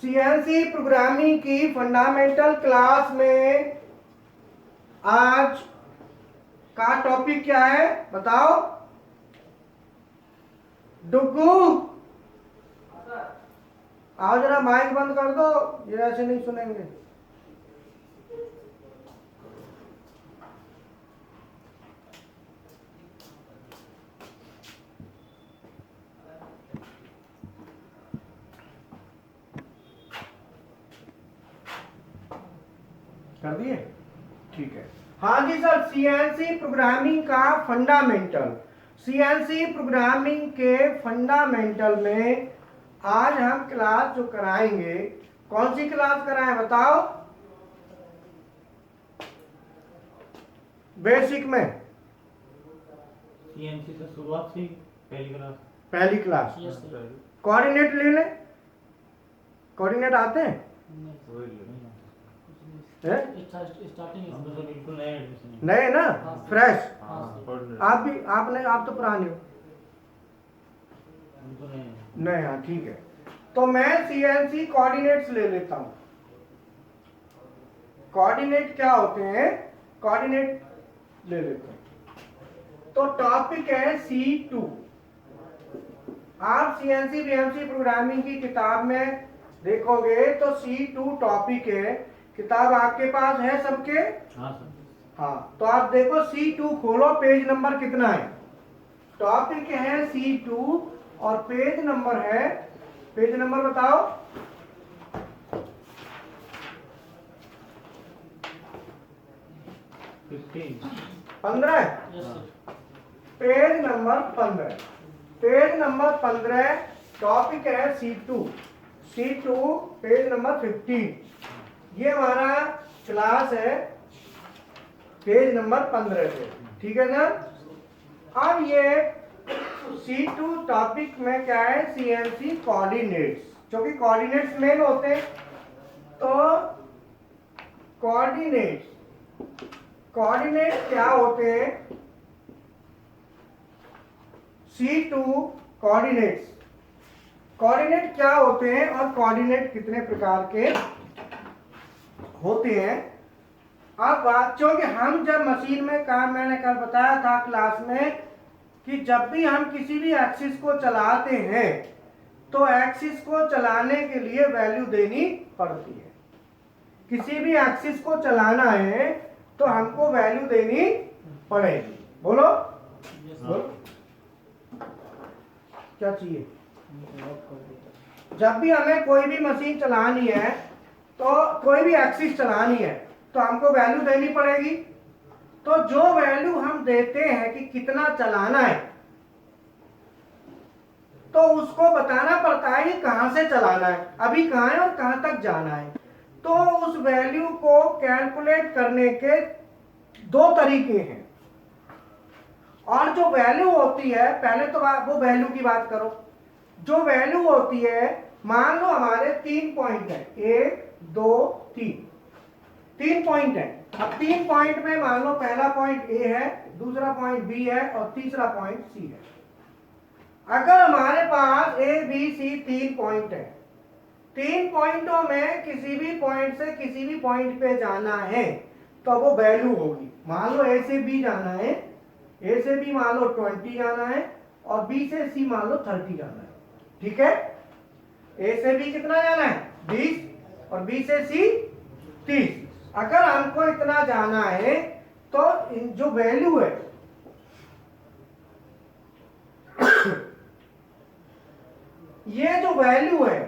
CNC programming की fundamental class में आज का टॉपिक क्या है बताओ। डुगू आओ जरा माइक बंद कर दो, ये ऐसे नहीं सुनेंगे। कर दिए? ठीक है। हाँ जी सर, सीएनसी प्रोग्रामिंग का फंडामेंटल, सीएनसी प्रोग्रामिंग के फंडामेंटल में आज हम क्लास जो कराएंगे, कौन सी क्लास कराएं बताओ? बेसिक में सीएनसी से शुरुआत से पहली क्लास कोऑर्डिनेट ले लें। कोऑर्डिनेट आते हैं? बिल्कुल नए एडमिशन नए ना, फ्रेश। हाँ, आप तो पुराने हो। नहीं, हाँ ठीक है। तो मैं सीएनसी कोऑर्डिनेट्स ले लेता हूं। कोऑर्डिनेट क्या होते हैं? कोऑर्डिनेट ले लेते हैं। तो टॉपिक है C2। आप सीएनसी बीएमसी प्रोग्रामिंग की किताब में देखोगे तो C2 टॉपिक है। किताब आपके पास है सबके? हाँ सर। हाँ, तो आप देखो C2 खोलो, पेज नंबर कितना है? टॉपिक है C2 और पेज नंबर है, पेज नंबर बताओ। 15। Page number 15। Page number 15 topic है C2। C2 page number 15। ये हमारा क्लास है पेज नंबर 15 पे, ठीक है ना? अब ये C2 टॉपिक में क्या है? सीएनसी कोऑर्डिनेट्स, जो कि कोऑर्डिनेट्स मेन होते हैं। तो कोऑर्डिनेट क्या होते हैं? C2 कोऑर्डिनेट्स, कोऑर्डिनेट क्या होते हैं और कोऑर्डिनेट कितने प्रकार के होते हैं। अब बात, क्योंकि हम जब मशीन में काम, मैंने कल बताया था क्लास में कि जब भी हम किसी भी एक्सिस को चलाते हैं तो एक्सिस को चलाने के लिए वैल्यू देनी पड़ती है। किसी भी एक्सिस को चलाना है तो हमको वैल्यू देनी पड़ेगी। बोलो बोलो क्या चाहिए? जब भी हमें कोई भी मशीन चलानी है, तो कोई भी एक्सिस चलानी है तो हमको वैल्यू देनी पड़ेगी। तो जो वैल्यू हम देते हैं कि कितना चलाना है, तो उसको बताना पड़ता है कि कहां से चलाना है, अभी कहां है और कहां तक जाना है। तो उस वैल्यू को कैलकुलेट करने के दो तरीके हैं। और जो वैल्यू होती है, पहले तो वो वैल्यू की बात करो। जो वैल्यू होती है, मान लो हमारे 3 पॉइंट है, 1 2 3, 3 पॉइंट है। अब 3 पॉइंट में मान लो पहला पॉइंट A है, दूसरा पॉइंट B है और तीसरा पॉइंट C है। अगर हमारे पास A B C 3 पॉइंट है, 3 पॉइंटों में किसी भी पॉइंट से किसी भी पॉइंट पे जाना है तो वो वैल्यू होगी। मान लो A से B जाना है, A से B मान लो 20 जाना है और B से C मान लो 30 जाना है, ठीक है? A से B कितना जाना है? 20 और B से C 30। अगर हमको इतना जाना है तो जो वैल्यू है ये जो वैल्यू है,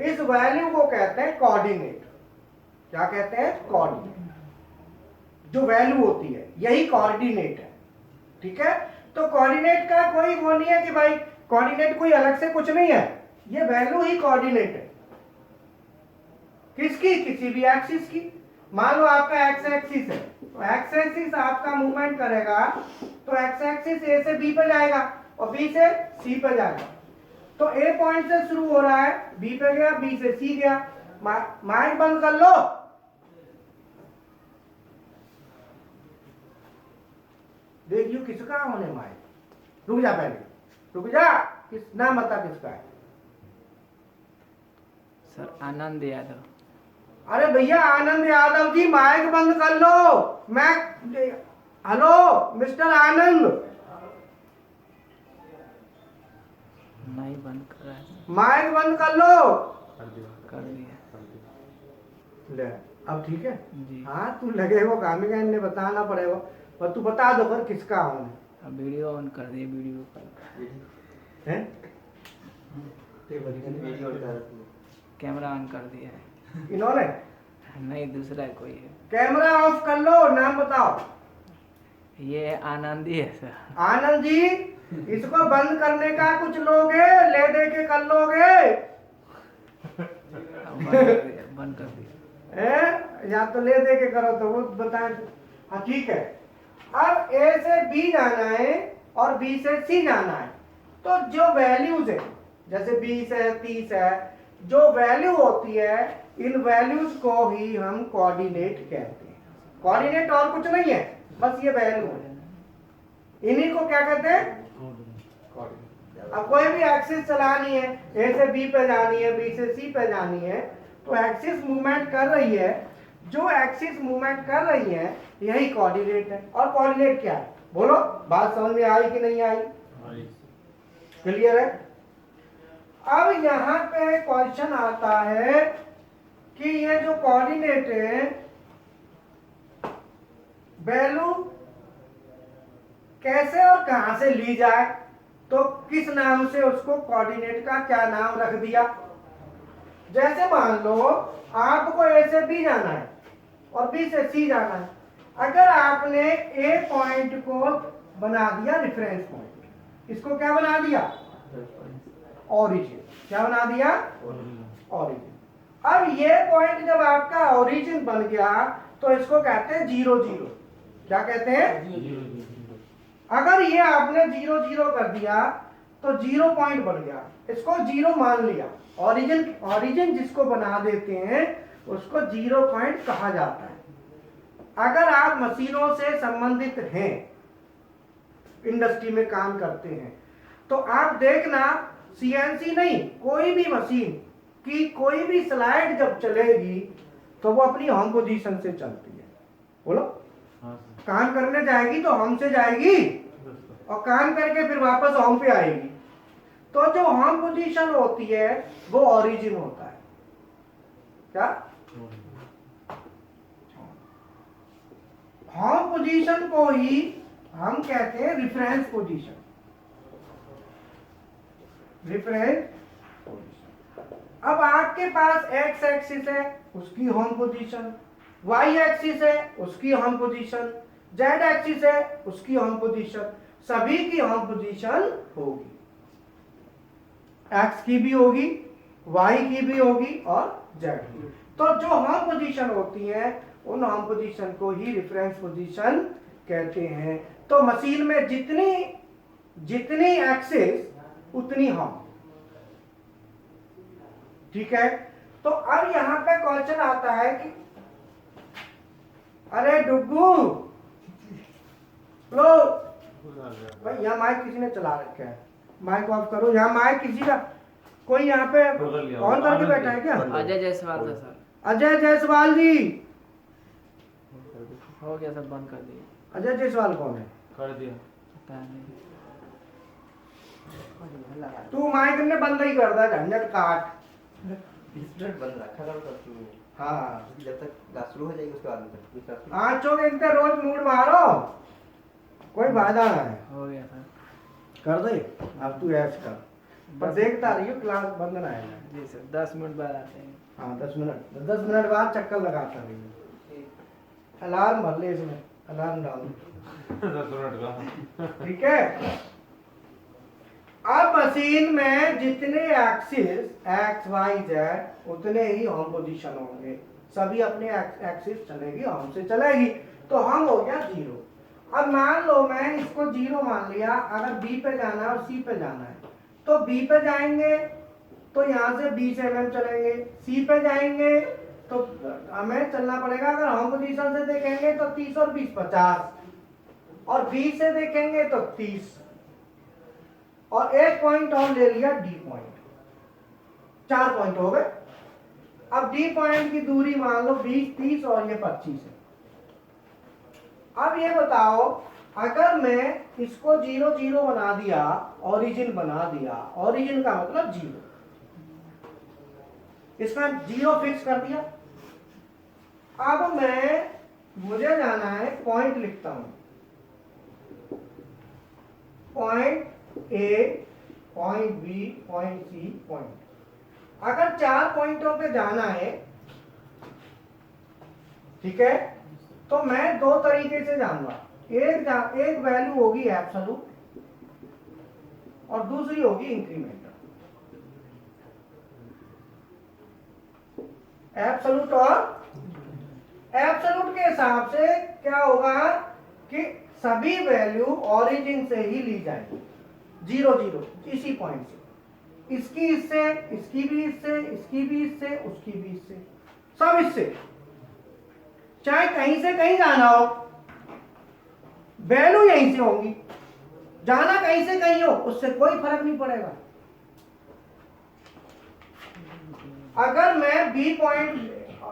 इस वैल्यू को कहते हैं कोऑर्डिनेट। क्या कहते हैं? कोऑर्डिनेट। जो वैल्यू होती है यही कोऑर्डिनेट है, ठीक है? तो कोऑर्डिनेट का कोई वो नहीं है कि भाई कोऑर्डिनेट कोई अलग से कुछ नहीं है, ये वैल्यू ही कोऑर्डिनेट है। किसकी? किसी भी एक्सिस की। मान लो आपका एक्स एक्सिस है, तो एक्स एक्सिस आपका मूवमेंट करेगा तो एक्स एक्सिस A से B पे जाएगा और B से C पे जाएगा। तो A पॉइंट से शुरू हो रहा है, B पे गया, B से C गया। माइक बंद कर लो। देखियो किसका होने माइक। रुक जा, पहले रुक जा। किस नाम बता किसका है? सर आनंद यादव। अरे भैया आनंद यादव जी माइक बंद कर लो। मैं हेलो मिस्टर आनंद, नहीं बंद कर रहा है सर। माइक बंद कर लो। कर दिया ले अब ठीक है। जी। हाँ तू लगेगा काम ही इन्हें बताना पड़ेगा, पर तू बता दो पर किसका हूँ अब वीडियो ऑन कर दिए, वीडियो कॉल है। कैमरा ऑन कर दिया है। इन्होंने नहीं, दूसरा कोई है। कैमरा ऑफ कर लो, नाम बताओ। ये आनंद ही है सर। आनंद जी इसको बंद करने का कुछ लोगे, ले दे के कर लोगे बंद कर दिया, बंद कर दिया। या तो ले दे के करो तो वो बताएं। हाँ ठीक है। अब ए से बी जाना है और बी से सी जाना है, तो जो वैल्यूज है जैसे 20 है 30 है, जो वैल्यू होती है इन वैल्यूज को ही हम कोऑर्डिनेट कहते हैं। कोऑर्डिनेट और कुछ नहीं है, बस ये वैल्यू है, इन्हीं को क्या कहते हैं कोऑर्डिनेट। अब कोई भी एक्सिस चलानी है, ए से बी पे जानी है, बी से सी पे जानी है, तो एक्सिस मूवमेंट कर रही है, जो एक्सिस मूवमेंट कर रही है यही कोऑर्डिनेट है। और कोऑर्डिनेट क्या है बोलो, बात समझ में आई कि नहीं आई? क्लियर है? अब यहां पे क्वेश्चन आता है कि ये जो कोऑर्डिनेट है वैल्यू कैसे और कहां से ली जाए, तो किस नाम से उसको कोऑर्डिनेट का क्या नाम रख दिया। जैसे मान लो आपको ए से बी जाना है और बी से सी जाना है, अगर आपने ए पॉइंट को बना दिया रेफरेंस पॉइंट, इसको क्या बना दिया ओरिजिन, क्या बना दिया ओरिजिन। अब ये पॉइंट जब आपका ओरिजिन बन गया तो इसको कहते हैं 0 0। क्या कहते हैं? अगर ये आपने 0 0 कर दिया तो 0 पॉइंट बन गया, इसको 0 मान लिया। ओरिजिन जिसको बना देते हैं उसको 0 पॉइंट कहा जाता है। अगर आप मशीनों से संबंधित हैं, इंडस्ट्री में काम करते हैं, तो आप देखना सीएनसी नहीं, कोई भी मशीन की कोई भी स्लाइड जब चलेगी तो वो अपनी होम पोजीशन से चलती है। बोलो, काम करने जाएगी तो होम से जाएगी और काम करके फिर वापस होम पे आएगी, तो जो होम पोजीशन होती है वो ओरिजिन होता है। क्या होम पोजीशन को ही हम कहते हैं रेफरेंस पोजीशन। Reference position. अब आपके पास एक्स एक्सिस है उसकी होम पोजीशन, वाई एक्सिस है उसकी होम पोजीशन, जेड एक्सिस है उसकी होम पोजीशन, सभी की होम पोजीशन होगी। एक्स की भी होगी, वाई की भी होगी और जेड की। तो जो होम पोजीशन होती है उन होम पोजीशन को ही रेफरेंस पोजीशन कहते हैं। तो मशीन में जितनी एक्सिस उतनी होम। ठीक है? तो अब यहां पे क्वेश्चन आता है कि अरे डुग्गू लो भाई, यहाँ माइक किसी ने चला रखा है, माइक ऑफ करो। यहाँ माइक किसी का कोई यहाँ पे ऑन करके बैठा है क्या? अजय जायसवाल था सर। अजय जायसवाल जी, हो गया सर, बंद कर दिया। अजय जायसवाल कौन है? कर दिया। पता नहीं। तू माइक ने बंद ही कर दा, झंझट काट। बंद रखा करो तब शुरू में। हाँ जब तक क्लास शुरू हो जाएगी उसके बाद आँचों के इनके रोज मूड मारो, कोई वादा ना है। हो गया सर। कर दे, अब तू ऐश कर, पर देखता रहियो क्लास बंद ना है। जी सर, 10 मिनट बाद आते हैं। हाँ 10 मिनट बाद चक्कर लगाता रहिए। अलार्म भर ले इसमें, अलार्म डाल दो। 10 मिनट का। ठीक है? अब मशीन में जितने एक्सिस एक्स वाई जेड उतने ही होम पोजीशन होंगे, सभी अपने एक्सिस चलेगी, होम से चलेगी, तो हम हो गया 0। अब मान लो मैं इसको 0 मान लिया, अगर बी पे जाना है और सी पे जाना है तो बी पे जाएंगे तो यहाँ से 20 mm चलेंगे, सी पे जाएंगे तो हमें चलना पड़ेगा, अगर होम पोजीशन से देखेंगे तो 30 और 20 50, और बी से देखेंगे तो 30। और एक पॉइंट और ले लिया डी पॉइंट, 4 पॉइंट हो गए। अब डी पॉइंट की दूरी मान लो 20, 30 और ये 25 है। अब ये बताओ, अगर मैं इसको 0, 0 बना दिया, ओरिजिन बना दिया, ओरिजिन का मतलब 0, इसका 0 फिक्स कर दिया। अब मुझे जाना है, पॉइंट लिखता हूं, point A, point B, point C, point. अगर 4 पॉइंटों पे जाना है, ठीक है, तो मैं 2 तरीके से जाऊंगा। एक वैल्यू होगी एब्सोल्यूट और दूसरी होगी इंक्रीमेंटल। एब्सोल्यूट के हिसाब से क्या होगा कि सभी वैल्यू ओरिजिन से ही ली जाएगी, 0, 0 इसी पॉइंट से, इसकी इससे, इसकी भी इससे, इसकी भी इससे, उसकी भी इससे, सब इससे। चाहे कहीं से कहीं जाना हो, वैल्यू यहीं से होंगी, जाना कहीं से कहीं हो, उससे कोई फर्क नहीं पड़ेगा। अगर मैं बी पॉइंट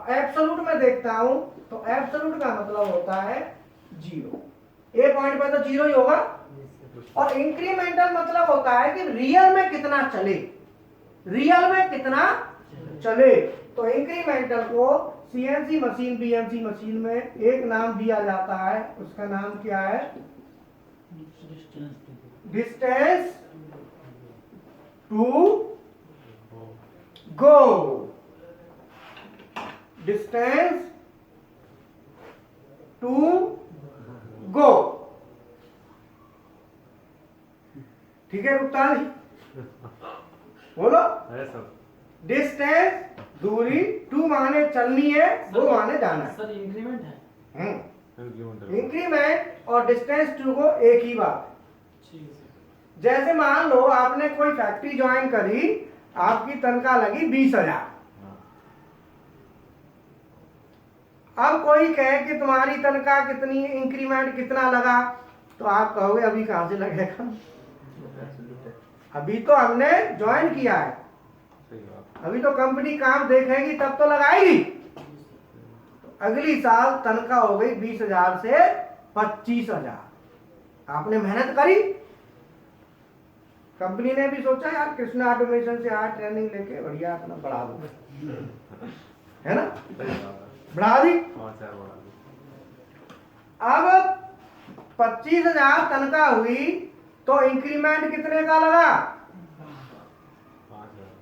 एब्सोल्यूट में देखता हूं तो एब्सोल्यूट का मतलब होता है 0, ए पॉइंट पर तो 0 ही होगा। और इंक्रीमेंटल मतलब होता है कि रियल में कितना चले, रियल में कितना चले। तो इंक्रीमेंटल को सीएनसी मशीन, बीएमसी मशीन में एक नाम दिया जाता है, उसका नाम क्या है? Distance to go, distance to go. ठीक है गुप्ता जी, बोलो। डिस्टेंस दूरी, टू माने चलनी है, गो माने जाना है। सर इंक्रीमेंट है। इंक्रीमेंट और डिस्टेंस टू गो एक ही बात है। जैसे मान लो आपने कोई फैक्ट्री ज्वाइन करी, आपकी तनख्वाह लगी 20,000। अब कोई कहे कि तुम्हारी तनख्वाह कितनी, इंक्रीमेंट कितना लगा, तो आप कहोगे अभी कहां से लगेगा, अभी तो हमने ज्वाइन किया है, अभी तो कंपनी काम देखेगी तब तो लगाएगी। तो अगली साल तनख्वाह हो गई 20,000 से 25,000। आपने मेहनत करी, कंपनी ने भी सोचा यार कृष्णा ऑटोमेशन से आज ट्रेनिंग लेके बढ़िया अपना बढ़ा दो, है ना, बढ़ा दी। अब 25,000 तनख्वाह हुई तो इंक्रीमेंट कितने का लगा?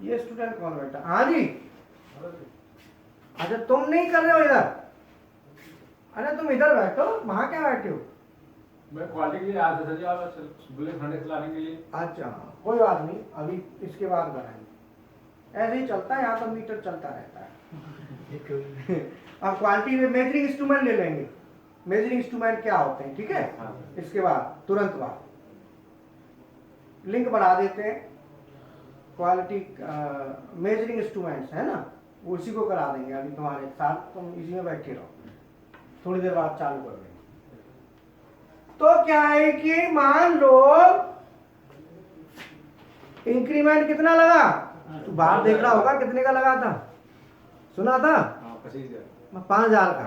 ये स्टूडेंट कौन बैठा? हाँ जी, अच्छा तुम नहीं कर रहे हो इधर, अरे तुम इधर बैठो, वहां क्या बैठे हो? मैं क्वालिटी के लिए आया था सर जी, आप बुलेट खंडे चलाने के लिए। अच्छा कोई बात नहीं, अभी इसके बाद कराएंगे, ऐसे ही चलता है, यहाँ तो मीटर चलता रहता है। अब क्वालिटी में मेजरिंग इंस्ट्रूमेंट ले लेंगे, मेजरिंग इंस्ट्रूमेंट क्या होते हैं, ठीक है। इसके बाद तुरंत बाद लिंक बढ़ा देते हैं, क्वालिटी मेजरिंग इंस्ट्रूमेंट्स है ना, उसी को करा देंगे अभी तुम्हारे साथ, तुम इसी में बैठे रहो, थोड़ी देर बाद चालू कर देंगे। तो क्या है कि मान लो इंक्रीमेंट कितना लगा, तो बाहर देख रहा होगा कितने का लगा था, सुना था 5,000 का।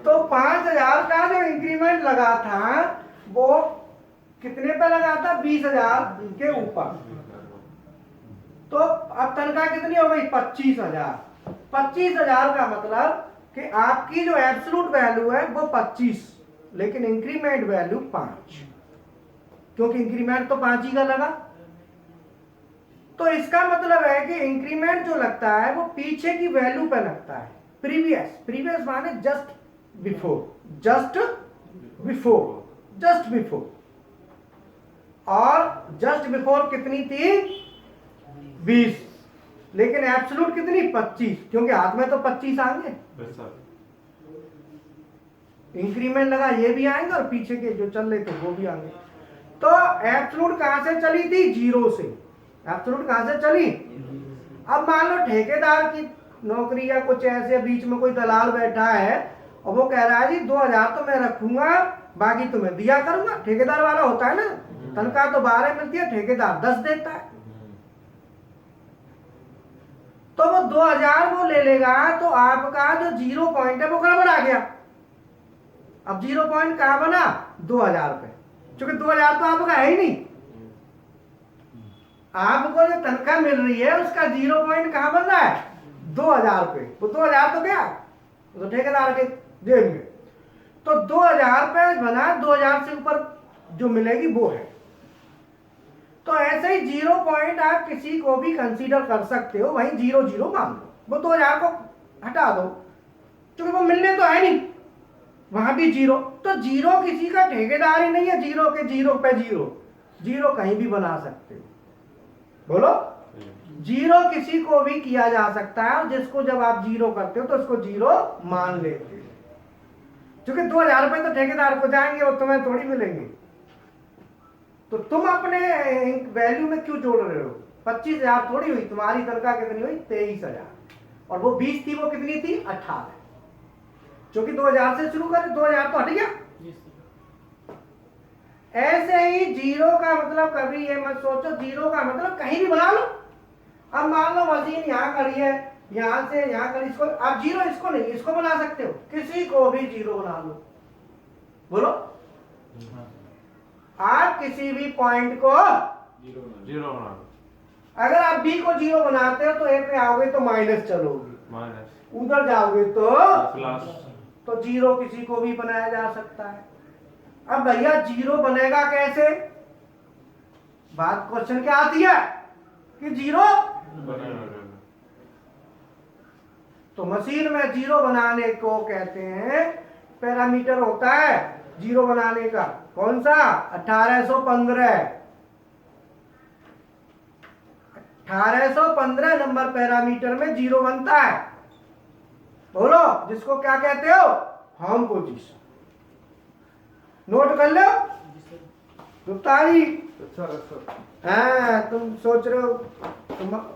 तो 5,000 का जो इंक्रीमेंट लगा था वो कितने पे लगा था? 20,000 के ऊपर। तो अब तनख्वाह कितनी हो गई? 25,000। 25,000 का मतलब कि आपकी जो एब्सोल्यूट वैल्यू है वो 25, लेकिन इंक्रीमेंट वैल्यू 5, क्योंकि इंक्रीमेंट तो 5 ही का लगा। तो इसका मतलब है कि इंक्रीमेंट जो लगता है वो पीछे की वैल्यू पे लगता है, प्रीवियस माने जस्ट बिफोर, जस्ट बिफोर। और जस्ट बिफोर कितनी थी? 20, लेकिन एब्सोल्यूट कितनी? 25, क्योंकि हाथ में तो 25 आएंगे, इंक्रीमेंट लगा ये भी आएंगे और पीछे के जो चल रहे थे वो भी आएंगे। तो एब्सोल्यूट कहां से चली थी? 0 से। एब्सोल्यूट कहां से चली? अब मान लो ठेकेदार की नौकरी या कुछ ऐसे बीच में कोई दलाल बैठा है और वो कह रहा है जी 2,000 तो मैं रखूंगा, बाकी तुम्हें दिया करूंगा, ठेकेदार वाला होता है ना, तनख्वाह तो 12 मिलती है, ठेकेदार 10 देता है, तो वो 2000 वो ले लेगा, तो आपका जो 0 पॉइंट है वो गड़बड़ आ गया। अब 0 पॉइंट कहाँ बना? 2000 पे, क्योंकि 2000 तो आपका है ही नहीं। आपको जो तनख्वाह मिल रही है उसका 0 पॉइंट कहाँ बन रहा है? 2000 पे। वो 2000 तो क्या, वो तो ठेकेदार के जेब में। तो 2000 पे बना, 2000 से ऊपर जो मिलेगी वो है। तो ऐसे ही 0 पॉइंट आप किसी को भी कंसीडर कर सकते हो, वहीं 0 0 मान लो, वो 2000 को हटा दो, क्योंकि वो मिलने तो है नहीं, वहां भी 0। तो 0 किसी का ठेकेदार ही नहीं है, 0 के 0 पे 0 कहीं भी बना सकते हो। बोलो, 0 किसी को भी किया जा सकता है, और जिसको जब आप 0 करते हो तो उसको 0 मान लेते हो, क्योंकि 2000 रुपए तो ठेकेदार को जाएंगे और तुम्हें थोड़ी मिलेंगे। तो तुम अपने वैल्यू में क्यों जोड़ रहे हो? 25,000 थोड़ी हुई, तुम्हारी तनख्वाह कितनी हुई? 23,000, और वो 20 थी, वो कितनी थी? 18, क्योंकि 2000 से शुरू करें, 2000 तो हट गया। ऐसे ही 0 का मतलब कभी ये मत सोचो 0 का मतलब कहीं भी बना लो। अब मान लो मशीन यहाँ खड़ी है, यहाँ से यहाँ खड़ी, इसको आप 0 इसको नहीं, इसको बना सकते हो, किसी को भी 0 बना लो। बोलो, आप किसी भी पॉइंट को 0 बना अगर आप बी को 0 बनाते हो तो ए पे आओगे तो माइनस चलोगे, माइनस उधर जाओगे तो प्लस। 0 किसी को भी बनाया जा सकता है। अब भैया 0 बनेगा कैसे? बात क्वेश्चन क्या आती है कि 0, तो मशीन में 0 बनाने को कहते हैं, पैरामीटर होता है 0 बनाने का, कौन सा? 1815 नंबर पैरामीटर में 0 बनता है। बोलो, जिसको क्या कहते हो? Home position. नोट कर लो गुप्ता जी। हाँ, तुम सोच रहे हो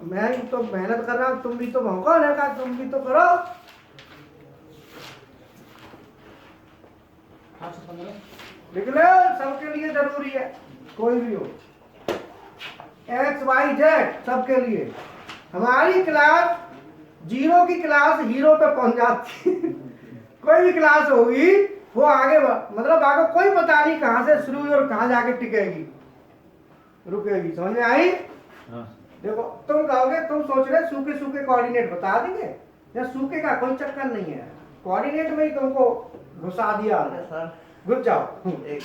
मैं तो मेहनत कर रहा हूं, तुम भी तो भौंको ना, का तुम भी तो करो। लिख लो, सबके लिए जरूरी है, कोई भी हो, X Y Z सबके लिए। हमारी क्लास 0 की क्लास हीरो पे पहुंच जाती है। कोई भी क्लास होगी वो आगे मतलब आगे कोई पता नहीं कहां से शुरू हुई और कहां जाके टिकेगी, रुकेगी। समझ में आई? देखो, तुम कहोगे, तुम सोच रहे सूखे सूखे कोऑर्डिनेट बता देंगे, या सूखे का कोई चक्कर नहीं है, कोऑर्डिनेट में ही तुमको घुसा दिया। सर घुस जाओ। एक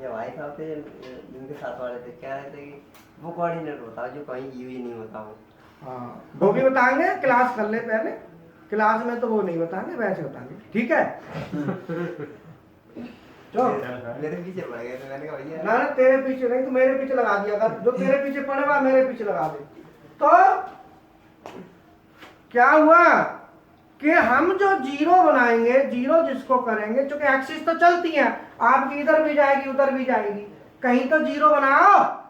ये भाई साहब थे जिनके साथ वाले थे, कह रहे थे कि वो कोऑर्डिनेट बताओ जो कहीं यूज ही नहीं होता हो। हाँ, वो भी बताएंगे, क्लास कर ले पहले, क्लास में तो वो नहीं बताएंगे, वैसे बताएंगे, ठीक है? चलो, मेरे पीछे पड़ गए तो मैंने कहा भैया ना ना तेरे पीछे नहीं, तो मेरे पीछे लगा दिया कर, जो तेरे पीछे पड़ेगा मेरे पीछे लगा दे। तो क्या हुआ कि हम जो 0 बनाएंगे, 0 जिसको करेंगे, चूंकि एक्सिस तो चलती है, आपकी इधर भी जाएगी उधर भी जाएगी, कहीं तो 0 बनाओ,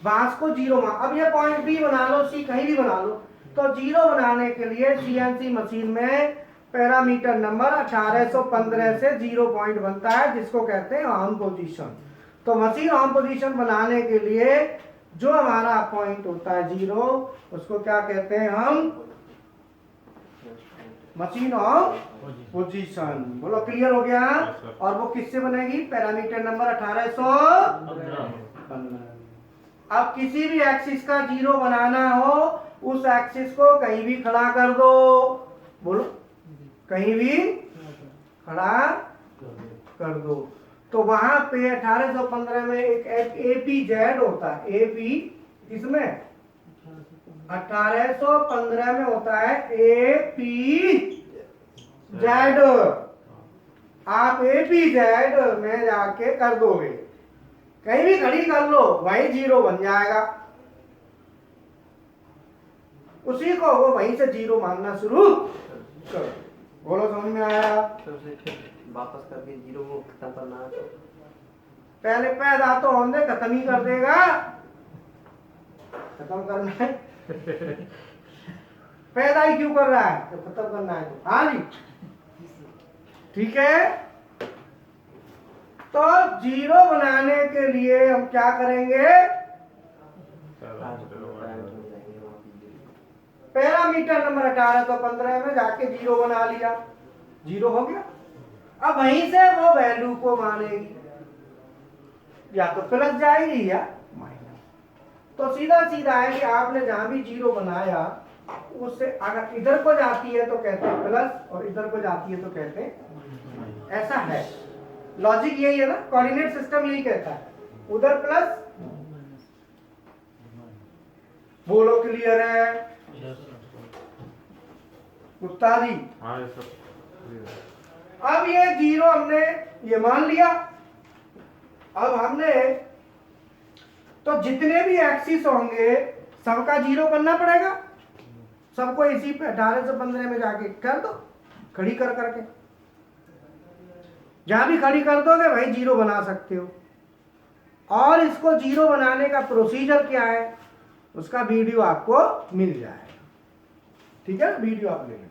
बांस को 0 अब ये पॉइंट बी बना लो, सी कहीं भी बना लो। तो 0 बनाने के लिए सीएनसी मशीन में पैरामीटर नंबर 1815 से 0 पॉइंट बनता है, जिसको कहते हैं ऑन पोजीशन। तो मशीन ऑन पोजीशन बनाने के लिए जो हमारा पॉइंट होता है 0, उसको क्या कहते हैं हम? Machine on position. बोलो, क्लियर हो गया? और वो किससे बनेगी? Parameter number 1815। अब किसी भी एक्सिस का 0 बनाना हो, उस एक्सिस को कहीं भी खड़ा कर दो। बोलो, कहीं भी खड़ा कर दो। तो वहां पे 1815 में एक APZ होता है। AP किसमें? 1815 में होता है APZ। आप APZ में जाके कर दोगे, कहीं भी खड़ी कर लो, वहीं 0 बन जाएगा। उसी को वो वहीं से 0 मानना शुरू करो। बोलो, समझ में आया? वापस करके 0 को खत्म करना है, तो पहले पैदा तो होने खत्म ही कर देगा, खत्म करना है। पैदा ही क्यों कर रहा है? तो खत्म करना है। तो हाँ जी, ठीक है। तो जीरो बनाने के लिए हम क्या करेंगे, पैरामीटर नंबर 18 तो 15 में जाके जीरो बना लिया, जीरो हो गया। अब वहीं से वो वैल्यू को मानेगी, या तो प्लस जाएगी या माइनस। तो सीधा सीधा है कि आपने जहां भी जीरो बनाया उससे अगर इधर को जाती है तो कहते हैं प्लस और इधर को जाती है तो कहते हैं, ऐसा है लॉजिक, यही है ना, कोऑर्डिनेट सिस्टम यही कहता है, उधर प्लस। बोलो क्लियर है गुप्ता जी? हाँ ये सब अब ये जीरो हमने ये मान लिया। अब हमने तो जितने भी एक्सिस होंगे सबका जीरो करना पड़ेगा, सबको इसी पे 18 से 15 में जाके कर दो, खड़ी कर करके। जहां भी खड़ी कर दोगे भाई जीरो बना सकते हो। और इसको जीरो बनाने का प्रोसीजर क्या है उसका वीडियो आपको मिल जाएगा, ठीक है, वीडियो आप ले लेना।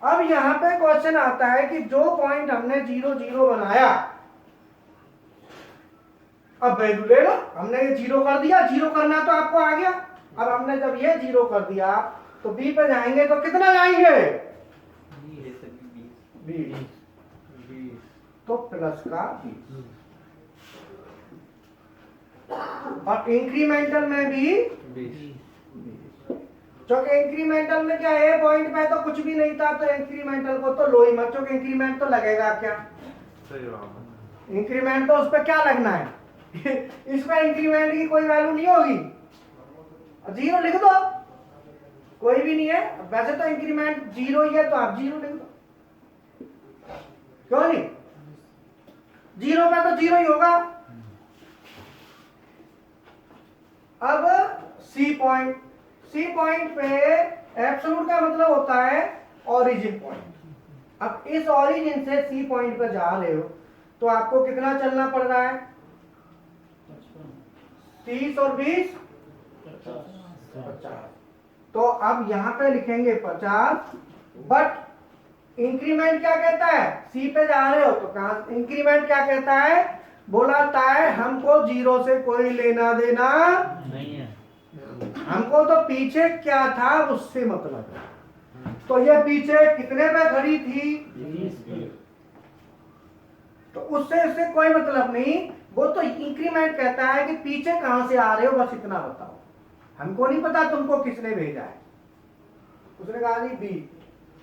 अब यहां पे क्वेश्चन आता है कि जो पॉइंट हमने जीरो जीरो बनाया, अब वैल्यू ले लो। हमने ये जीरो कर दिया, जीरो करना तो आपको आ गया। अब हमने जब ये जीरो कर दिया तो बी पे जाएंगे तो कितना जाएंगे, 20, तो प्लस का 20। और इंक्रीमेंटल में भी 20, क्योंकि इंक्रीमेंटल में क्या है, पॉइंट पे तो कुछ भी नहीं था, तो इंक्रीमेंटल को तो लो ही मत, क्योंकि इंक्रीमेंट तो लगेगा क्या, इंक्रीमेंट तो उस पर क्या लगना है इस पर इंक्रीमेंट की कोई वैल्यू नहीं होगी, जीरो लिख दो, कोई भी नहीं है। वैसे तो इंक्रीमेंट जीरो ही है तो आप जीरो लिख दो, क्यों नहीं, जीरो पे तो जीरो ही होगा। अब सी पॉइंट, सी पॉइंट पे एब्सोल्यूट का मतलब होता है ओरिजिन पॉइंट। अब इस ओरिजिन से सी पॉइंट पे जा रहे हो तो आपको कितना चलना पड़ रहा है, 30 और 20 50। तो अब यहां पे लिखेंगे 50, बट इंक्रीमेंट क्या कहता है, सी पे जा रहे हो तो कहां, इंक्रीमेंट क्या कहता है, बोलाता है हमको जीरो से कोई लेना देना नहीं है, हमको तो पीछे क्या था उससे मतलब है। तो ये पीछे कितने पे खड़ी थी, 20, तो उससे इससे कोई मतलब नहीं, वो तो इंक्रीमेंट कहता है कि पीछे कहां से आ रहे हो बस इतना बताओ, हमको नहीं पता तुमको किसने भेजा है। उसने कहा जी बी,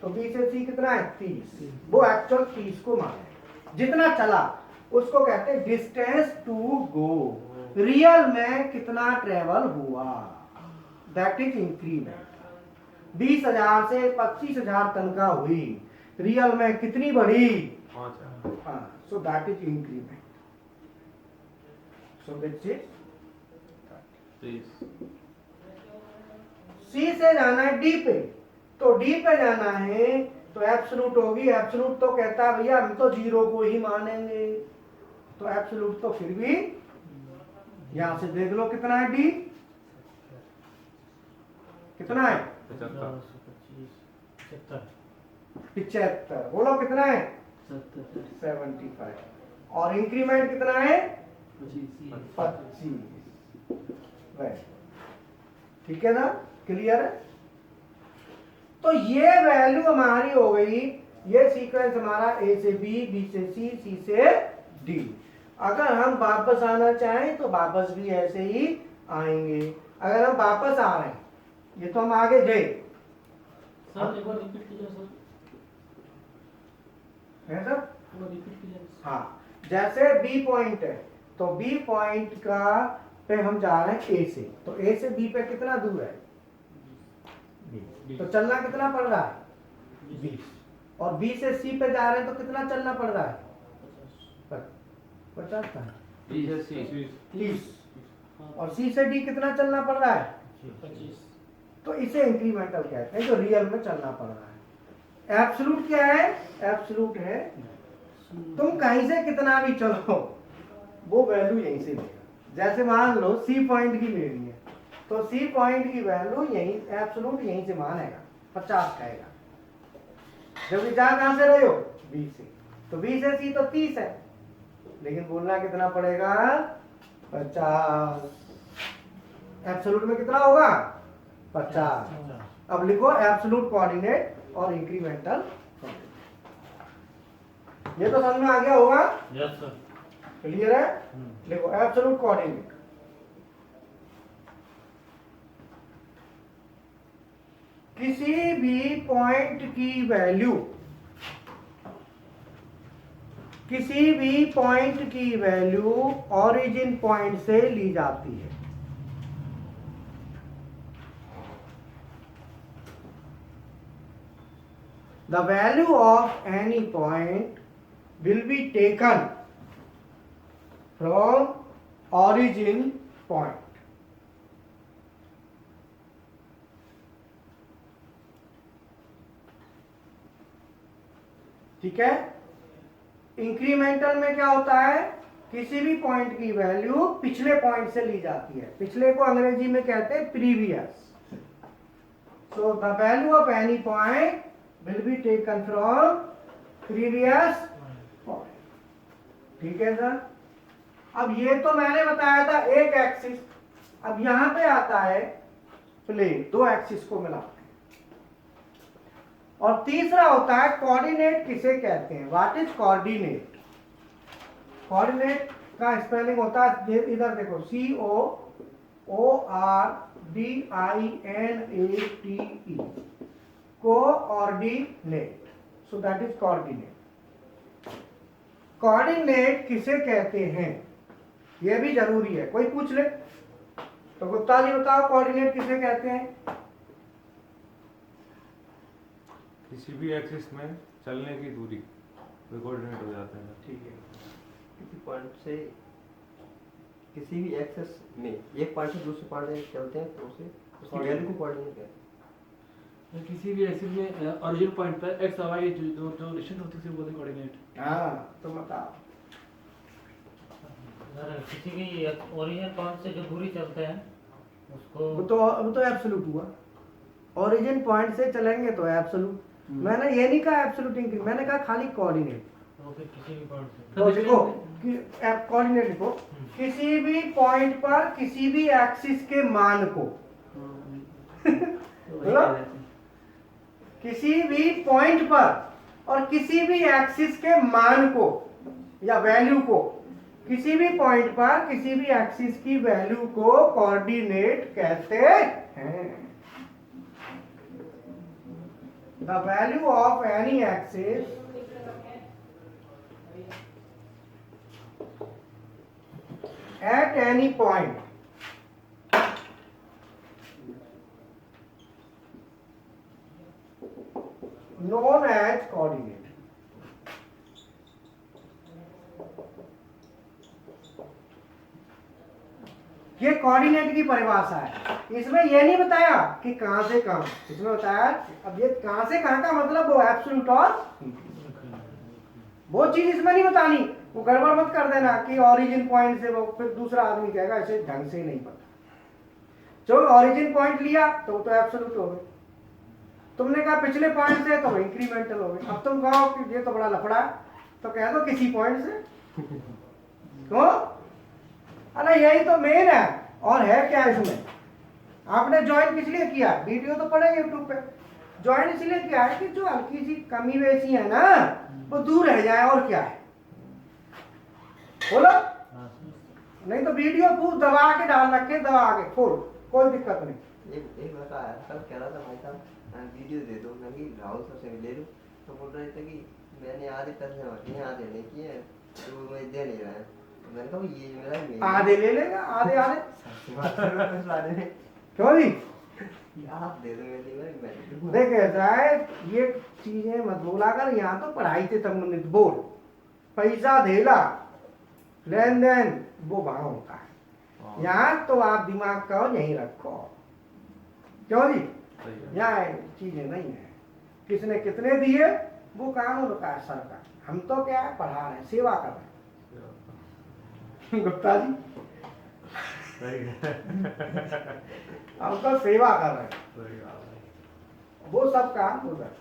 तो बी से सी कितना है 30, वो एक्चुअल 30 को माने, जितना चला उसको कहते हैं डिस्टेंस टू गो, रियल में कितना ट्रेवल हुआ, दैट इज इंक्रीमेंट। 20,000 से 25,000 तनख्वाह हुई, रियल में कितनी बढ़ी, 5। So that is increment. So this is C से जाना है डी पे, तो डी पे जाना है तो एब्सोल्यूट होगी, एब्सोल्यूट तो कहता है भैया हम तो जीरो को ही मानेंगे, तो एब्सोल्यूट तो फिर भी यहां से देख लो कितना है, डी कितना है 75, बोलो कितना है 75, और इंक्रीमेंट कितना है 25। ठीक है ना, क्लियर है। तो ये वैल्यू हमारी हो गई, ये सीक्वेंस हमारा ए से बी, बी से सी, सी से डी। अगर हम वापस आना चाहें तो वापस भी ऐसे ही आएंगे। अगर हम वापस आ रहे हैं, ये तो हम आगे गए, सर एक बार रिपीट कीजिए सर, है सर, रिपीट कीजिए। हाँ, जैसे बी पॉइंट है तो बी पॉइंट का पे हम जा रहे हैं ए से, तो ए से बी पे कितना दूर है 20, तो चलना कितना पड़ रहा है 20, और बी से सी पे जा रहे हैं तो कितना चलना पड़ रहा है 50 का 30, और सी से डी कितना चलना पड़ रहा है 25। तो इसे इंक्रीमेंटल कहते हैं, जो रियल में चलना पड़ रहा है। एब्सोल्यूट क्या है, एब्सोल्यूट है तुम कहीं से कितना भी चलो वो वैल्यू यहीं से लेगा। जैसे मान लो सी पॉइंट की लेनी है तो सी पॉइंट की वैल्यू यहीं, एब्सोल्यूट यहीं से मानेगा 50 कहेगा, जबकि जा कहां से रहे हो बी से, तो बी से सी तो 30 है, लेकिन बोलना कितना पड़ेगा 50। एब्सोल्यूट में कितना होगा 50। अब लिखो एब्सोल्यूट कोऑर्डिनेट और इंक्रीमेंटल। ये तो समझ में आ गया होगा, यस सर। क्लियर है। लिखो एब्सोल्यूट कोऑर्डिनेट, किसी भी पॉइंट की वैल्यू, किसी भी पॉइंट की वैल्यू ओरिजिन पॉइंट से ली जाती है। The value of any point will be taken from origin point. ठीक है। इंक्रीमेंटल में क्या होता है, किसी भी पॉइंट की वैल्यू पिछले पॉइंट से ली जाती है। पिछले को अंग्रेजी में कहते हैं previous. So the value of any point will be taken from previous point। ठीक है सर। अब ये तो मैंने बताया था एक एक्सिस, अब यहां पे आता है प्लेन, दो एक्सिस को मिलाते हैं। और तीसरा होता है कोऑर्डिनेट, किसे कहते हैं, व्हाट इज कोऑर्डिनेट। कोऑर्डिनेट का स्पेलिंग होता है, इधर देखो, COORDINATE, coordinate. So that is coordinate. Coordinate किसे कहते हैं ये भी जरूरी है, कोई पूछ ले तो गुप्ता जी बताओ कोऑर्डिनेट किसे कहते हैं। किसी भी एक्सिस में चलने की दूरी कोऑर्डिनेट हो जाते हैं। ठीक है। किसी पॉइंट से किसी भी एक्सेस में एक पॉइंट से दूसरे पॉइंट में चलते हैं तो उसे उसकी वैल्यू को कोऑर्डिनेट कहते हैं। किसी भी एक्सिस में ओरिजिन पॉइंट पर एक्स और वाई जो डिस्टेंस होती है उसे बोलते हैं कोऑर्डिनेट। हाँ तो बताओ। सर किसी भी ओरिजिन पॉइंट से जो दूरी चलते हैं उसको वो तो एब्सोल्यूट हुआ। ओरिजिन पॉइंट से चलेंगे तो एब्सोल्यूट। मैंने ये नहीं कहा एब्सोल्यूट इंक्रीज, मैंने कहा खाली कोऑर्डिनेट। तो फिर किसी भी पॉइंट से तो देखो कोऑर्डिनेट लिखो, किसी भी पॉइंट पर किसी भी एक्सिस के मान को बोलो, किसी भी पॉइंट पर और किसी भी एक्सिस के मान को या वैल्यू को, किसी भी पॉइंट पर किसी भी एक्सिस की वैल्यू को कोऑर्डिनेट कहते हैं। The value of any axis at any point known as coordinate। ये कोऑर्डिनेट की परिभाषा है। इसमें ये नहीं बताया कि कहां से कहां, इसमें बताया अब ये कहां से कहां का मतलब वो एब्सोल्यूट और वो चीज इसमें नहीं बतानी। वो गड़बड़ मत कर देना कि ओरिजिन पॉइंट से, वो फिर दूसरा आदमी कहेगा ऐसे ढंग से नहीं पता। जो ओरिजिन पॉइंट लिया तो एब्सोल्यूट हो गए, तुमने कहा पिछले पॉइंट से तो इंक्रीमेंटल हो गए। अब तुम कहो कि ये तो बड़ा लफड़ा है तो कह दो किसी पॉइंट से। क्यों? अरे यही तो मेन है। और है क्या इसमें, आपने ज्वाइन किस लिए किया, वीडियो तो पड़ेगा यूट्यूब पे। ज्वाइन इसलिए किया है कि जो हल्की सी कमी वैसी है ना वो दूर रह जाए, और क्या है बोलो। नहीं तो वीडियो पूरा दबा के डाल रखे, दबा के खोल, कोई दिक्कत नहीं। एक लड़का आया कल कह रहा था भाई साहब वीडियो दे दो, मैं कि राहुल सर से ले लूँ। तो बोल रहे थे कि मैंने आधे पैसे रखे हैं, आधे नहीं किए हैं, तो मैं दे नहीं रहा है। तो मैंने कहा ये मेरा आधे ले लेगा, आधे आधे में क्यों जी। आप दे दो मेरी। देख ऐसा है, ये चीजें मत बोला कर, यहाँ तो पढ़ाई से संबंधित बोल। पैसा धेला लेन देन वो वहां होता है, यहाँ तो आप दिमाग का यहीं रखो। क्यों जी, यहाँ चीजें नहीं है। किसने कितने दिए वो कानून का है सर का, हम तो क्या है पढ़ा रहे हैं, सेवा कर रहे हैं। गुप्ता जी हम तो सेवा कर रहे हैं, वो सब काम उधर।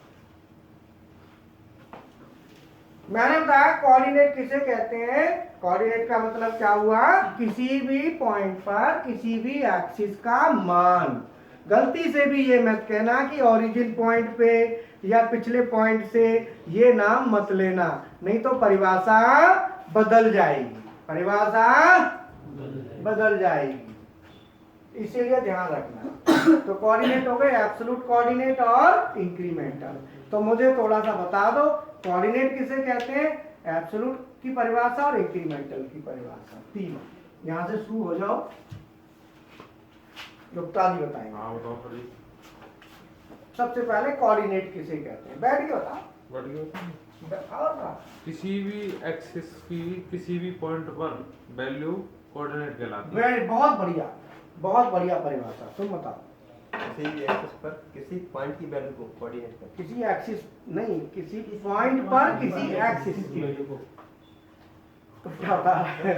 मैंने बताया कोऑर्डिनेट किसे कहते हैं। कोऑर्डिनेट का मतलब क्या हुआ, किसी भी पॉइंट पर किसी भी एक्सिस का मान। गलती से भी ये मत कहना कि ओरिजिन पॉइंट पे या पिछले पॉइंट से ये नाम मत लेना, नहीं तो परिभाषा बदल जाएगी, परिभाषा बदल जाएगी, इसीलिए ध्यान रखना। तो कोऑर्डिनेट हो गए एब्सोल्यूट कोऑर्डिनेट और इंक्रीमेंटल। तो मुझे थोड़ा सा बता दो कोऑर्डिनेट किसे कहते हैं, एब्सोल्यूट की परिभाषा और इंक्रीमेंटल की परिभाषा, तीनों। यहां से शुरू हो जाओ, गुप्ता जी बताएंगे। हाँ बताओ सर जी। सबसे पहले कोऑर्डिनेट किसे कहते हैं, बैठ के बताओ। और क्या? किसी भी एक्सिस की किसी भी पॉइंट पर वैल्यू कोऑर्डिनेट कहलाती है। बहुत बढ़िया, बहुत बढ़िया परिभाषा। तुम बताओ। किसी भी एक्सिस पर किसी पॉइंट की वैल्यू को कोऑर्डिनेट करते किसी एक्सिस नहीं, किसी पॉइंट पर किसी एक्सिस की, तो क्या होता है?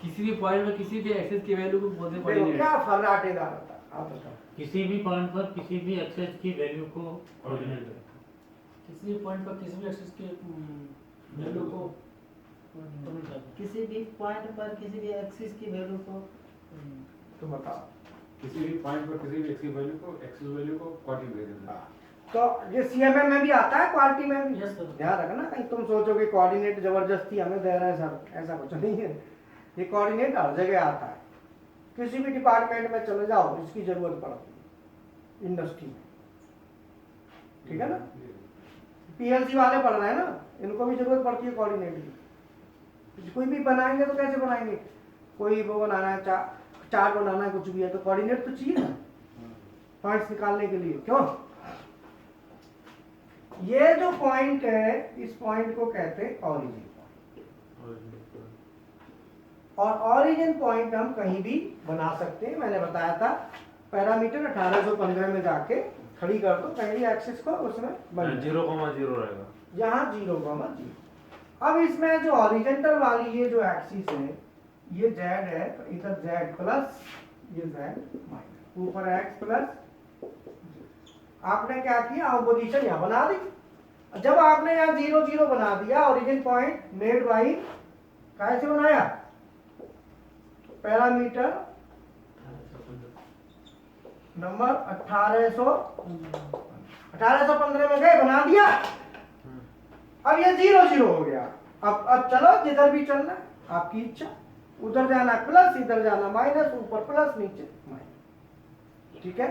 किसी भी पॉइंट में किसी भी एक्सिस की वैल्यू को बोलते हैं देखो कोऑर्डिनेट। क्या फर्राटेदार होता है, आप बताओ। किसी भी पॉइंट पर किसी भी एक्सेस की वैल्यू को कोऑर्डिनेट करते हैं। किसी भी पॉइंट पर किसी भी एक्सिस की वैल्यू को किसी भी पॉइंट पर किसी भी एक्सिस की वैल्यू को तुम बताओ। किसी भी पॉइंट पर किसी भी एक्सिस वैल्यू को कोऑर्डिनेट देते हैं। तो ये सीएमएम में भी आता है, क्वालिटी में भी। Yes sir. ध्यान रखना, कहीं तुम सोचोगे कोऑर्डिनेट जबरदस्ती हमें दे रहे हैं सर, ऐसा कुछ नहीं है। ये कोऑर्डिनेट हर जगह आता है, किसी भी डिपार्टमेंट में चले जाओ इसकी जरूरत पड़ती है, इंडस्ट्री में, ठीक है ना। पीएलसी वाले पढ़ रहे हैं ना, इनको भी जरूरत पड़ती है कोऑर्डिनेट की। कोई भी बनाएंगे तो कैसे बनाएंगे, कोई वो बनाना है, चार्ट बनाना है, कुछ भी है तो कोऑर्डिनेट तो चाहिए ना, पॉइंट्स निकालने के लिए। क्यों, ये जो पॉइंट है इस पॉइंट को कहते हैं ओरिजिन पॉइंट, और ओरिजिन पॉइंट हम कहीं भी बना सकते हैं। मैंने बताया था पैरामीटर 1815 में जाके खड़ी कर दो कहीं भी एक्सिस को, उसमें बन 0,0 रहेगा। यहाँ 0,0। अब इसमें जो हॉरिजॉन्टल वाली ये जो एक्सिस है ये z है, तो इधर z प्लस ये z माइनस, ऊपर x प्लस। आपने क्या किया, ऑपोजिशन यहाँ बना दी। जब आपने यहाँ 0, 0 बना दिया, ओरिजिन पॉइंट मेड बाई कैसे बनाया, पैरामीटर नंबर 1815 में गए, बना दिया। अब ये 0, 0 हो गया। अब चलो जिधर भी चलना है आपकी इच्छा, उधर जाना प्लस, इधर जाना माइनस, ऊपर प्लस नीचे माइनस, ठीक है।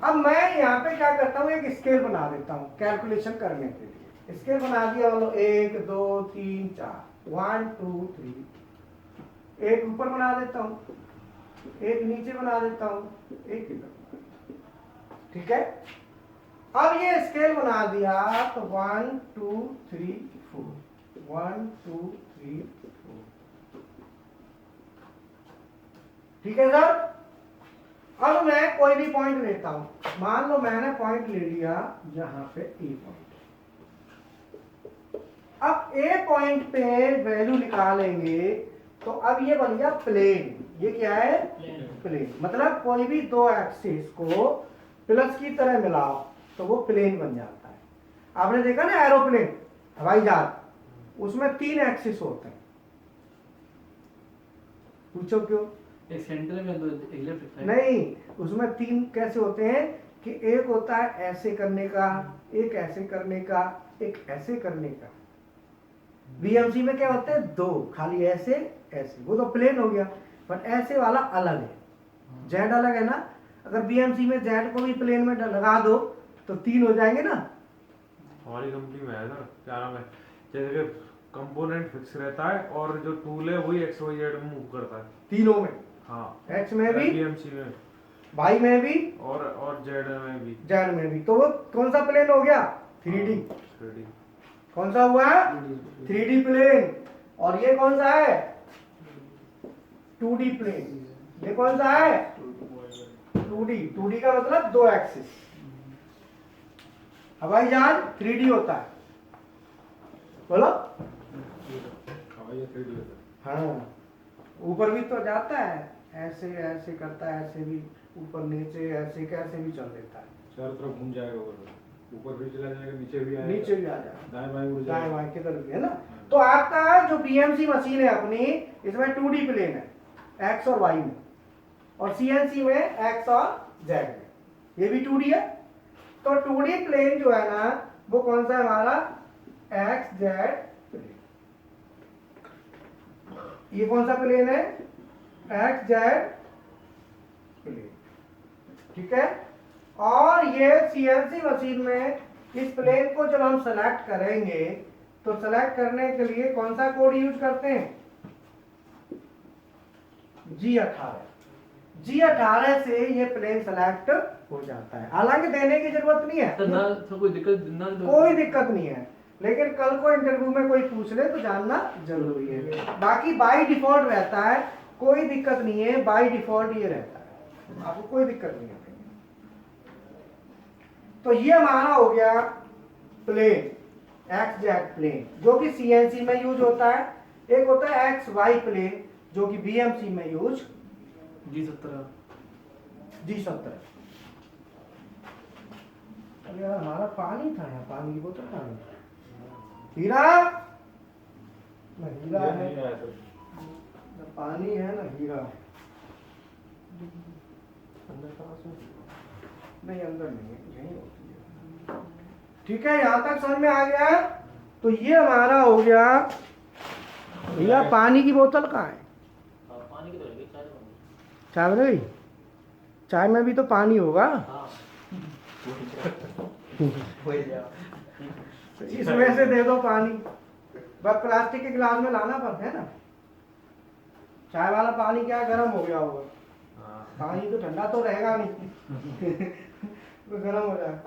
अब मैं यहाँ पे क्या करता हूँ, एक स्केल बना देता हूँ कैलकुलेशन करने के लिए। स्केल बना दिया, बोलो 1 2 3 4, 1 2 3। एक ऊपर बना देता हूँ, एक नीचे बना देता हूँ, एक इधर, ठीक है। अब ये स्केल बना दिया तो 1 2 3 4, 1 2 3 4, ठीक है सर। अब मैं कोई भी पॉइंट लेता हूं, मान लो मैंने पॉइंट ले लिया यहां पे ए पॉइंट। अब ए पॉइंट पे वैल्यू निकालेंगे तो अब ये बन गया प्लेन। ये क्या है, प्लेन। मतलब कोई भी दो एक्सिस को प्लस की तरह मिलाओ तो वो प्लेन बन जाता है। आपने देखा ना एरोप्लेन, हवाई जहाज, उसमें 3 एक्सिस होते हैं। पूछो क्यों? एक सेंटर में दो, एक लेफ्ट राइट। नहीं, उसमें 3 कैसे होते हैं कि एक होता है ऐसे करने का, एक ऐसे करने का, एक ऐसे करने का। बीएमसी में क्या होते हैं, 2, खाली ऐसे ऐसे, वो तो प्लेन हो गया। पर ऐसे वाला अलग है, जेड अलग है ना। अगर बीएमसी में जेड को भी प्लेन में लगा दो तो 3 हो जाएंगे ना। हमारी कंपनी में है सर, क्या नाम है, जैसे कि कंपोनेंट फिक्स रहता है और जो टूल है वही एक्स वाई जेड में मूव करता है, तीनों में, हाँ, एक्स में भी, बीएमसी में, वाई में भी और जेड में भी। जेड में भी। तो वो कौन सा प्लेन हो गया, 3D। 3D। कौन सा हुआ, 3D प्लेन। और ये कौन सा है, 2D प्लेन। ये कौन सा है, 2D। 2D का मतलब 2 एक्सिस। हवाई जहाज 3D होता है, बोलो। हाँ, ऊपर भी तो जाता है, ऐसे ऐसे करता है, ऐसे भी ऊपर नीचे, ऐसे कैसे भी चल देता है। चारों तरफ घूम जाएगा ऊपर। ऊपर भी चला जाएगा, नीचे भी आएगा, नीचे भी आ जाएगा, दाएं बाएं उड़ दाएं जाएगा। बाएं किधर भी, है ना। तो आपका जो बीएमसी मशीन है अपनी, इसमें 2D प्लेन है एक्स और वाई में, और सीएनसी में एक्स और जेड में, ये भी 2D है। तो 2D प्लेन जो है ना वो कौन सा है हमारा, एक्स जेड प्लेन। ये कौन सा प्लेन है, एक्स जेड प्लेन, ठीक है। और ये सीएनसी मशीन में इस प्लेन को जब हम सेलेक्ट करेंगे तो सेलेक्ट करने के लिए कौन सा कोड यूज करते हैं, G18 से ये प्लेन सेलेक्ट हो जाता है। हालांकि देने की जरूरत नहीं सर ना है, सर कोई दिक्कत ना कोई दिक्कत नहीं है, लेकिन कल को इंटरव्यू में कोई पूछ ले तो जानना जरूरी है। बाकी बाय डिफॉल्ट रहता है, कोई दिक्कत नहीं है, बाय डिफॉल्ट ये रहता है, आपको कोई दिक्कत नहीं है। तो ये हमारा हो गया प्लेन, एक्स जेड प्लेन, जो कि सीएनसी में यूज होता है। एक होता है एक्स वाई प्लेन, जो कि बीएमसी में यूज, G17। अरे यार हमारा पानी था यहाँ, पानी की बोतल कहाँ है? हीरा ना, हीरा ये है नहीं आया सर। ना, पानी है ना हीरा। अंदर कहाँ से? नहीं अंदर नहीं है, यहीं होती है। ठीक है, यहाँ तक समझ में आ गया। तो ये हमारा हो गया। हीरा पानी की बोतल कहाँ है? पानी की तो रहेगी, चाय तो चाय बन गई? चाय में भी तो पानी होगा। हाँ इसमें से दे दो पानी, बस प्लास्टिक के गिलास में लाना पड़ता है ना। चाय वाला पानी क्या गर्म हो गया होगा, हाँ। पानी तो ठंडा तो रहेगा नहीं तो गर्म हो जाए,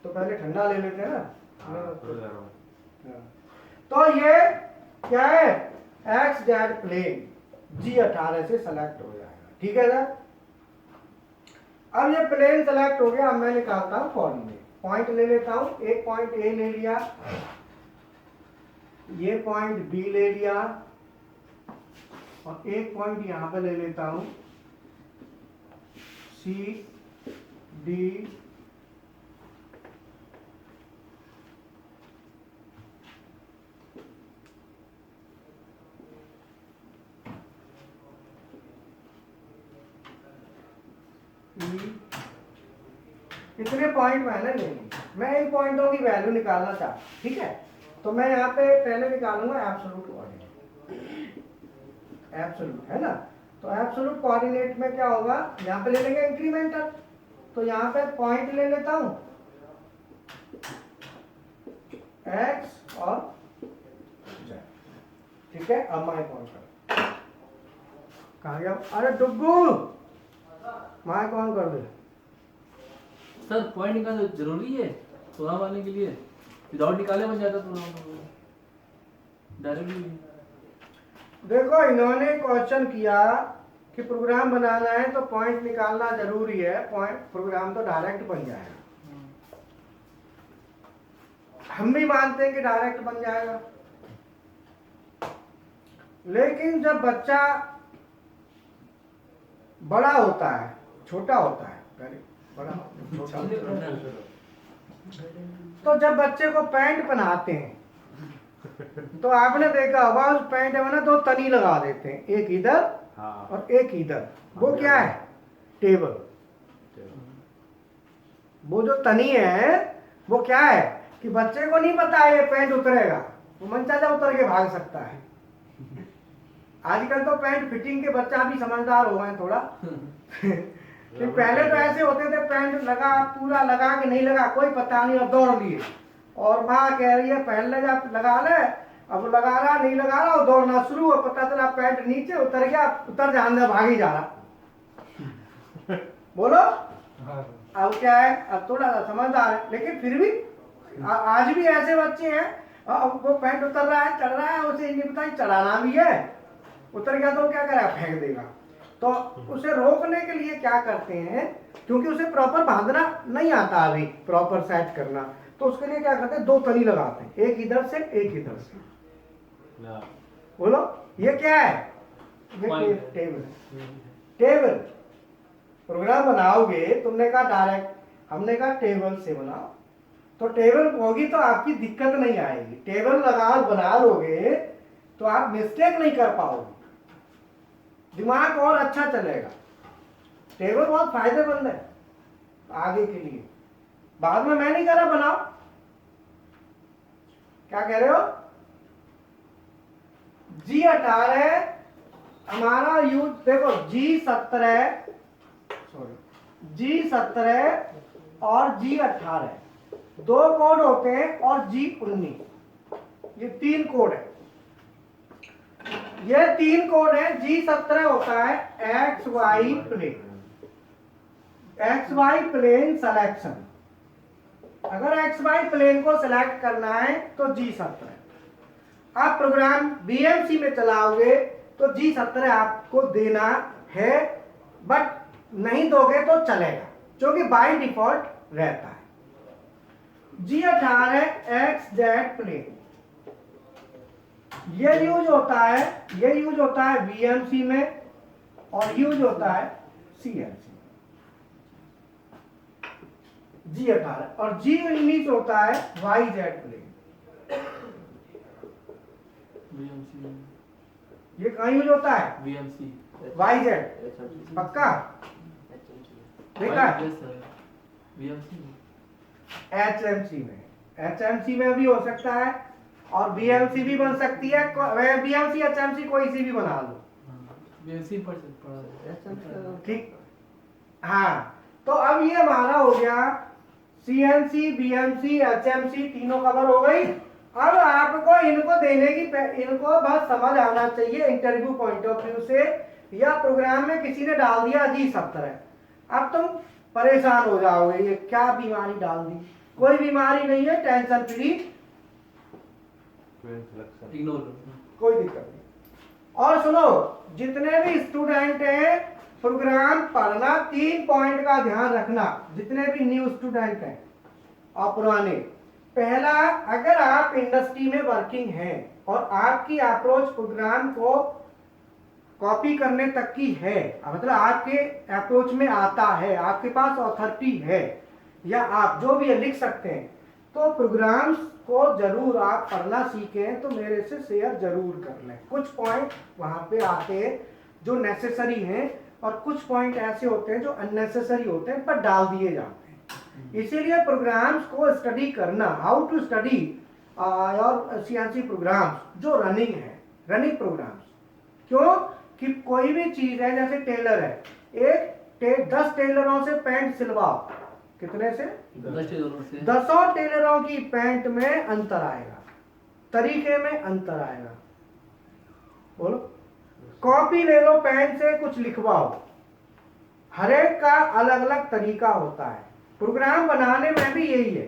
तो पहले ठंडा ले लेते हैं ना। हाँ, तो जा रहा हूँ। तो ये क्या है, एक्स जेड प्लेन G18 से सेलेक्ट हो जाएगा, ठीक है सर। अब ये प्लेन सेलेक्ट हो गया, अब मैं निकालता हूँ कोऑर्डिनेट। पॉइंट ले लेता हूँ, एक पॉइंट ए ले लिया, ये पॉइंट बी ले लिया, और एक पॉइंट यहां पे ले लेता हूं सी डी इतने पॉइंट मैंने ले ली। मैं इन पॉइंटों की वैल्यू निकालना चाहता, ठीक है। तो मैं यहाँ पे पहले निकालूंगा एब्सोल्यूट कोऑर्डिनेट, एब्सोल्यूट है ना। तो एब्सोल्यूट कोऑर्डिनेट में क्या होगा, यहाँ पे ले लेंगे इंक्रीमेंटल। तो यहाँ पे पॉइंट ले लेता हूँ x और z, ठीक है। अब माय कौन कर, कहाँ गया, अरे डुग्गू माय कौन कर दे। सर पॉइंट निकालना जरूरी है प्रोग्राम आने के लिए, विदाउट निकाले बन जाता प्रोग्राम डायरेक्टली। देखो इन्होंने क्वेश्चन किया कि प्रोग्राम बनाना है तो पॉइंट निकालना जरूरी है, पॉइंट प्रोग्राम तो डायरेक्ट बन जाएगा। हम भी मानते हैं कि डायरेक्ट बन जाएगा, लेकिन जब बच्चा बड़ा होता है, छोटा होता है, पहले बड़ा छोटा, तो जब बच्चे को पैंट पहनाते हैं तो आपने देखा होगा उस पैंट में ना दो तनी लगा देते हैं, एक इधर हाँ। और एक इधर। वो क्या है, टेबल। वो जो तनी है वो क्या है कि बच्चे को नहीं पता है ये पैंट उतरेगा, वो मन चाहे उतर के भाग सकता है। आजकल तो पैंट फिटिंग के बच्चा भी समझदार हो गए थोड़ा कि पहले तो ऐसे होते थे, पैंट लगा पूरा लगा कि नहीं लगा कोई पता नहीं और दौड़ लिए, और माँ कह रही है पहन ले जा, लगा ले। अब लगा रहा नहीं लगा रहा, और दौड़ना शुरू हो, पता चला पैंट नीचे उतर गया, उतर जा अंदर भाग ही जा रहा। बोलो अब क्या है, अब थोड़ा समझदार है, लेकिन फिर भी आज भी ऐसे बच्चे हैं, अब वो पैंट उतर रहा है चढ़ रहा है, उसे नहीं पता चढ़ाना भी है, उतर गया तो क्या करेगा, फेंक देगा। तो उसे रोकने के लिए क्या करते हैं, क्योंकि उसे प्रॉपर बांधना नहीं आता अभी, प्रॉपर सेट करना, तो उसके लिए क्या करते हैं, दो तनी लगाते हैं, एक इधर से एक इधर से। बोलो ये क्या है, ये टेबल। टेबल प्रोग्राम बनाओगे, तुमने कहा डायरेक्ट, हमने कहा टेबल से बनाओ, तो टेबल होगी तो आपकी दिक्कत नहीं आएगी। टेबल बना लोगे तो आप मिस्टेक नहीं कर पाओगे, दिमाग और अच्छा चलेगा। टेबल बहुत फायदेमंद है आगे के लिए। बाद में मैं नहीं कह रहा बनाओ, क्या कह रहे हो? G18 हमारा यूज देखो, G17 और G18 दो कोड होते हैं, और G19 ये 3 कोड है। ये 3 कोड है। G17 होता है XY प्लेन सिलेक्शन। अगर XY प्लेन को सिलेक्ट करना है तो G17। आप प्रोग्राम BMC में चलाओगे तो G17 आपको देना है, बट नहीं दोगे तो चलेगा, जो कि बाय डिफॉल्ट रहता है। G18 XZ प्लेन ये यूज होता है BMC में, और यूज होता है CNC। G18 और G19 होता है YZ प्लेन। VMC ये कहाँ यूज होता है? VMC YZ पक्का देखा है? yes sir VMC HMC में भी हो सकता है, और BMC भी बन सकती है। BMC HMC कोई सी भी बना लो, VMC पढ़ा ठीक। हाँ, तो अब ये हमारा हो गया CNC BMC HMC तीनों कवर हो गई। अब आपको इनको देने की इनको बस समझ आना चाहिए इंटरव्यू पॉइंट ऑफ व्यू से, या प्रोग्राम में किसी ने डाल दिया G17, अब तुम परेशान हो जाओगे, ये क्या बीमारी डाल दी। कोई बीमारी नहीं है, टेंशन फ्री, इग्नोर करो। कोई दिक्कत नहीं। और सुनो, जितने भी स्टूडेंट हैं प्रोग्राम पढ़ना, 3 पॉइंट का ध्यान रखना, जितने भी न्यू स्टूडेंट हैं और पुराने। पहला, अगर आप इंडस्ट्री में वर्किंग हैं और आपकी अप्रोच प्रोग्राम को कॉपी करने तक की है, मतलब आपके अप्रोच में आता है, आपके पास ऑथोरिटी है, या आप जो भी लिख सकते हैं, तो प्रोग्राम्स को जरूर आप पढ़ना सीखें, तो मेरे से शेयर जरूर कर लें। कुछ पॉइंट वहां पे आते हैं जो नेसेसरी हैं, और कुछ पॉइंट ऐसे होते हैं जो अननेसेसरी होते हैं पर डाल दिए जाते हैं। इसीलिए प्रोग्राम्स को स्टडी करना, हाउ टू स्टडी और CNC प्रोग्राम्स जो रनिंग है, रनिंग प्रोग्राम्स। क्यों कि कोई भी चीज है, जैसे टेलर है, 10 टेलरों से पैंट सिलवाओ, कितने से? 10 टेलरों की पैंट में अंतर आएगा, तरीके में अंतर आएगा। बोलो, कॉपी ले लो, पेन से कुछ लिखवाओ, हर एक का अलग अलग तरीका होता है। प्रोग्राम बनाने में भी यही है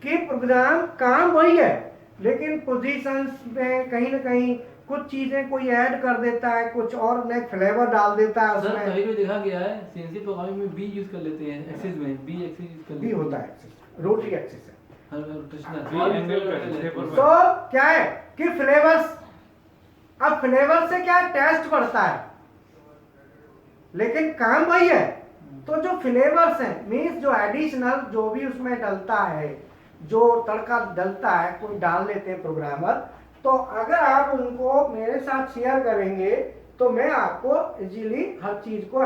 कि प्रोग्राम काम वही है, लेकिन पोजीशंस में कहीं ना कहीं कुछ चीजें कोई ऐड कर देता है, कुछ और नए फ्लेवर डाल देता है सर उसमें। कहीं भी देखा गया है CNC प्रोग्रामिंग में B यूज कर लेते हैं, एक्सिस में B एक्सिस यूज कर लेते भी हैं। होता है, रोटरी एक्सिस है। हर रोटेशनल B एंगल का है, तो क्या है कि फ्लेवर्स, अब फ्लेवर से क्या टेस्ट बढ़ता है, लेकिन काम वही है। तो जो फ्लेवर्स हैं, मीन्स जो एडिशनल जो भी उसमें डलता है, जो तड़का डलता है, कोई डाल लेते हैं प्रोग्रामर, तो अगर आप उनको मेरे साथ शेयर करेंगे तो मैं आपको इजीली हर चीज को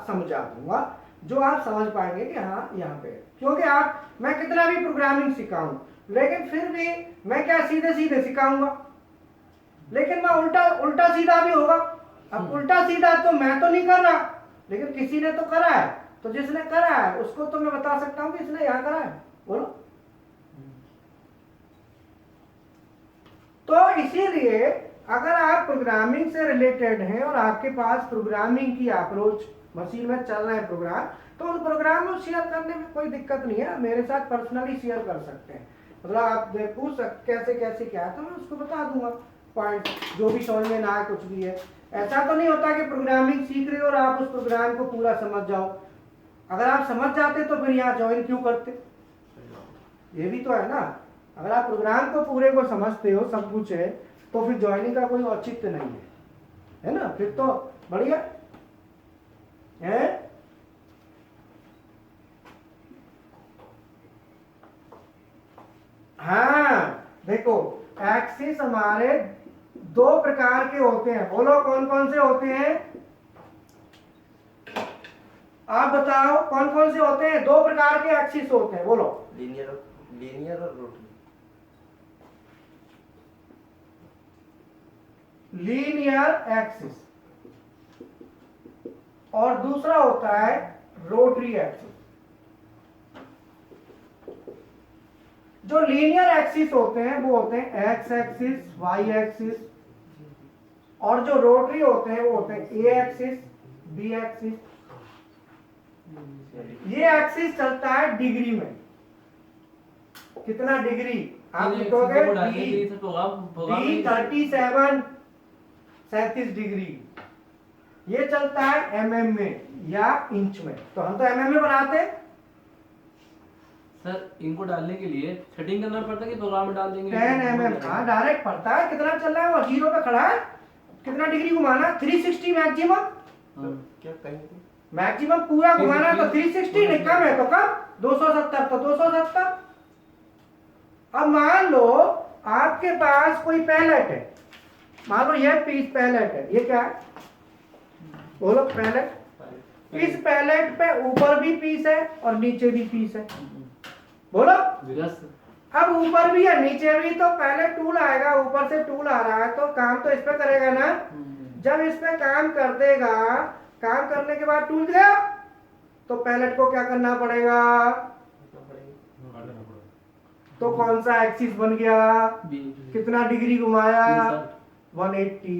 समझा दूंगा, जो आप समझ पाएंगे कि हाँ यहाँ पे। क्योंकि मैं कितना भी प्रोग्रामिंग सिखाऊं, लेकिन फिर भी मैं क्या सीधे सीधे सिखाऊंगा, लेकिन मैं उल्टा सीधा भी होगा। अब उल्टा सीधा तो मैं तो नहीं कर रहा, लेकिन किसी ने तो करा है, तो जिसने करा है उसको तो मैं बता सकता हूं कि इसने यहाँ करा है। बोलो, तो इसीलिए अगर आप प्रोग्रामिंग से रिलेटेड हैं और आपके पास प्रोग्रामिंग की अप्रोच, मशीन में चल रहे हैं प्रोग्राम, तो उन प्रोग्राम को शेयर करने में कोई दिक्कत नहीं है, मेरे साथ पर्सनली शेयर कर सकते हैं। मतलब आप पूछ सकते कैसे कैसे क्या है, तो मैं उसको बता दूंगा पॉइंट, जो भी समझ में ना आए, कुछ भी है। ऐसा तो नहीं होता कि प्रोग्रामिंग सीख रहे हो और आप उस प्रोग्राम को पूरा समझ जाओ। अगर आप समझ जाते तो फिर यहाँ ज्वाइन क्यों करते, ये भी तो है ना। अगर आप प्रोग्राम को पूरे को समझते हो, सब कुछ है, तो फिर ज्वाइनिंग का कोई औचित्य नहीं है ना, फिर तो बढ़िया है। हाँ देखो, एक्सिस हमारे दो प्रकार के होते हैं, बोलो कौन कौन से होते हैं, आप बताओ कौन कौन से होते हैं? दो प्रकार के एक्सिस होते हैं, बोलो। लीनियर और रोटरी। लीनियर एक्सिस और दूसरा होता है रोटरी एक्सिस। जो लीनियर एक्सिस होते हैं वो होते हैं एक्स एक्सिस, वाई एक्सिस, और जो रोटरी होते हैं वो होते हैं ए एक्सिस, बी एक्सिस। ये एक्सिस चलता है डिग्री में, कितना डिग्री आप लिखोगे? D 37 degree. ये चलता है एमएम में या इंच में, तो हम तो एमएम में बनाते हैं। सर इनको डालने के लिए सेटिंग करना पड़ता है कि प्रोग्राम में डाल देंगे? 10 mm। हाँ डायरेक्ट पड़ता है, कितना चल रहा है वो जीरो पे खड़ा है, कितना डिग्री घुमाना, 360 मैक्सिमम। क्या कहीं पे मैक्सिमम पूरा घुमाना है तो 360, नहीं कम है तो कम, 270 तो 270। अब मान लो आपके पास कोई पैलेट है, मान लो ये पीस पैलेट है, ये क्या है बोलो? पैलेट। इस पैलेट पे ऊपर भी पीस है और नीचे भी पीस है, बोलो। अब ऊपर भी है नीचे भी, तो पहले टूल आएगा, ऊपर से टूल आ रहा है तो काम तो इस पे करेगा ना। जब इस पे काम कर देगा, काम करने के बाद टूल गया तो पैलेट को क्या करना पड़ेगा? तो कौन सा एक्सिस बन गया? कितना डिग्री घुमाया? 180।